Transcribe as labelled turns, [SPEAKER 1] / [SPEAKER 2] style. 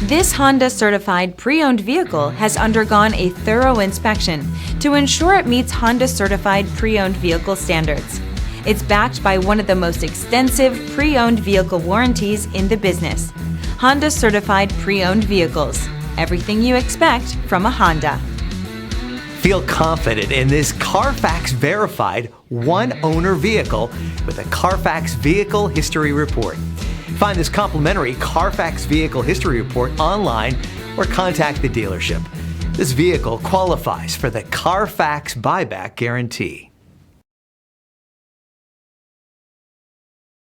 [SPEAKER 1] This Honda certified pre-owned vehicle has undergone a thorough inspection to ensure it meets Honda certified pre-owned vehicle standards. It's backed by one of the most extensive pre-owned vehicle warranties in the business. Honda certified pre-owned vehicles. Everything you expect from a Honda.
[SPEAKER 2] Feel confident in this CARFAX verified one-owner vehicle with a CARFAX Vehicle History Report. Find this complimentary CARFAX Vehicle History Report online or contact the dealership. This vehicle qualifies for the CARFAX Buyback Guarantee.